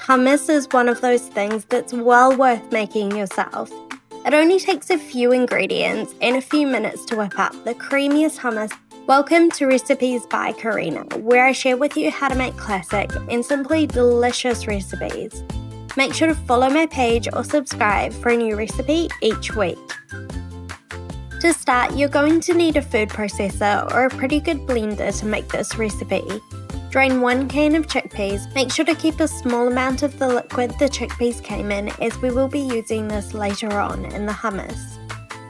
Hummus is one of those things that's well worth making yourself. It only takes a few ingredients and a few minutes to whip up the creamiest hummus. Welcome to Recipes by Karina, where I share with you how to make classic and simply delicious recipes. Make sure to follow my page or subscribe for a new recipe each week. To start, you're going to need a food processor or a pretty good blender to make this recipe. Drain 1 can of chickpeas. Make sure to keep a small amount of the liquid the chickpeas came in, as we will be using this later on in the hummus.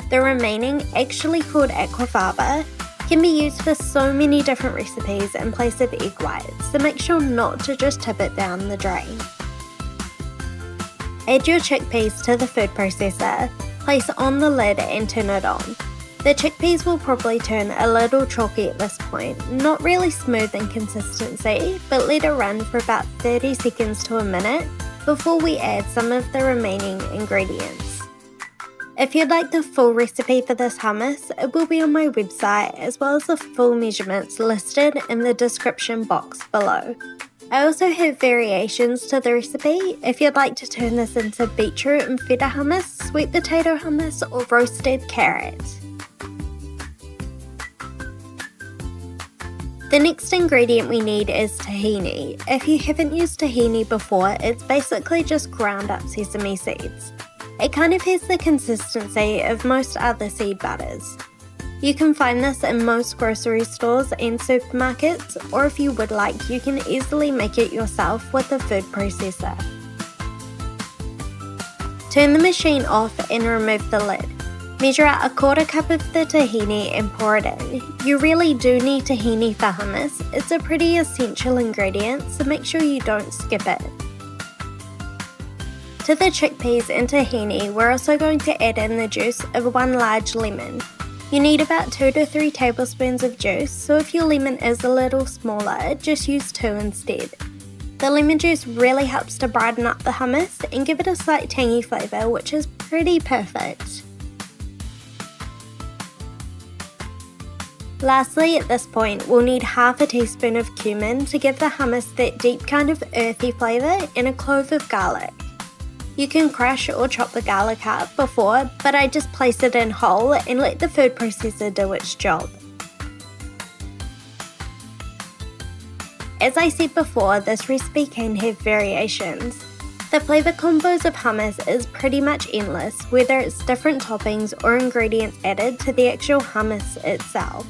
The remaining, actually called aquafaba, can be used for so many different recipes in place of egg whites, so make sure not to just tip it down the drain. Add your chickpeas to the food processor, place on the lid and turn it on. The chickpeas will probably turn a little chalky at this point, not really smooth in consistency, but let it run for about 30 seconds to a minute before we add some of the remaining ingredients. If you'd like the full recipe for this hummus, it will be on my website, as well as the full measurements listed in the description box below. I also have variations to the recipe if you'd like to turn this into beetroot and feta hummus, sweet potato hummus, or roasted carrot. The next ingredient we need is tahini. If you haven't used tahini before, it's basically just ground up sesame seeds. It kind of has the consistency of most other seed butters. You can find this in most grocery stores and supermarkets, or if you would like, you can easily make it yourself with a food processor. Turn the machine off and remove the lid. Measure out 1/4 cup of the tahini and pour it in. You really do need tahini for hummus. It's a pretty essential ingredient, so make sure you don't skip it. To the chickpeas and tahini, we're also going to add in the juice of 1 large lemon. You need about 2 to 3 tablespoons of juice, so if your lemon is a little smaller, just use 2 instead. The lemon juice really helps to brighten up the hummus and give it a slight tangy flavour, which is pretty perfect. Lastly, at this point, we'll need half a teaspoon of cumin to give the hummus that deep kind of earthy flavour, and a clove of garlic. You can crush or chop the garlic up before, but I just place it in whole and let the food processor do its job. As I said before, this recipe can have variations. The flavour combos of hummus is pretty much endless, whether it's different toppings or ingredients added to the actual hummus itself.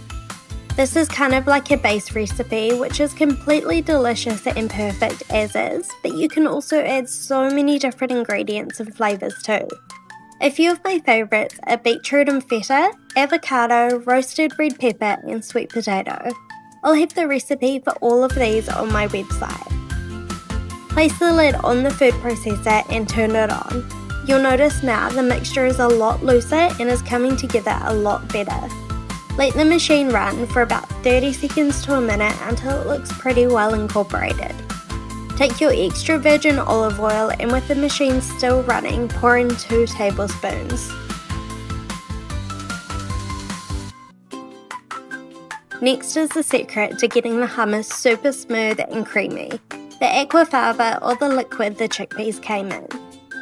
This is kind of like a base recipe, which is completely delicious and perfect as is, but you can also add so many different ingredients and flavours too. A few of my favourites are beetroot and feta, avocado, roasted red pepper and sweet potato. I'll have the recipe for all of these on my website. Place the lid on the food processor and turn it on. You'll notice now the mixture is a lot looser and is coming together a lot better. Let the machine run for about 30 seconds to a minute until it looks pretty well incorporated. Take your extra virgin olive oil and, with the machine still running, pour in 2 tablespoons. Next is the secret to getting the hummus super smooth and creamy: the aquafaba, or the liquid the chickpeas came in.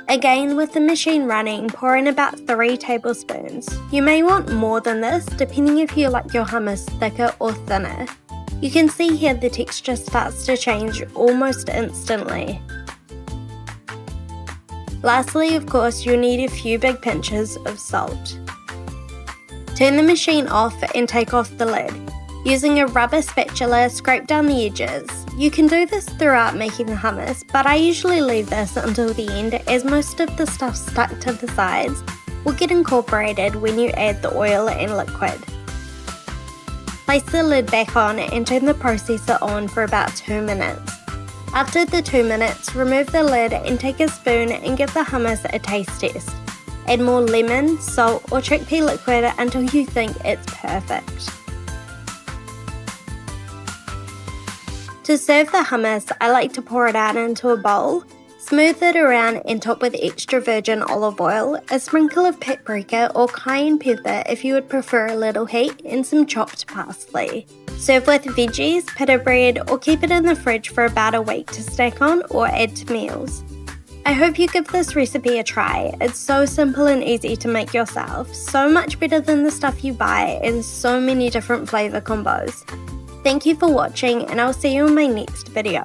Again, with the machine running, pour in about 3 tablespoons. You may want more than this, depending if you like your hummus thicker or thinner. You can see here the texture starts to change almost instantly. Lastly, of course, you'll need a few big pinches of salt. Turn the machine off and take off the lid. Using a rubber spatula, scrape down the edges. You can do this throughout making the hummus, but I usually leave this until the end, as most of the stuff stuck to the sides will get incorporated when you add the oil and liquid. Place the lid back on and turn the processor on for about 2 minutes. After the 2 minutes, remove the lid and take a spoon and give the hummus a taste test. Add more lemon, salt or chickpea liquid until you think it's perfect. To serve the hummus, I like to pour it out into a bowl, smooth it around and top with extra virgin olive oil, a sprinkle of paprika or cayenne pepper if you would prefer a little heat, and some chopped parsley. Serve with veggies, pita bread, or keep it in the fridge for about a week to snack on or add to meals. I hope you give this recipe a try. It's so simple and easy to make yourself, so much better than the stuff you buy, and so many different flavour combos. Thank you for watching, and I'll see you in my next video.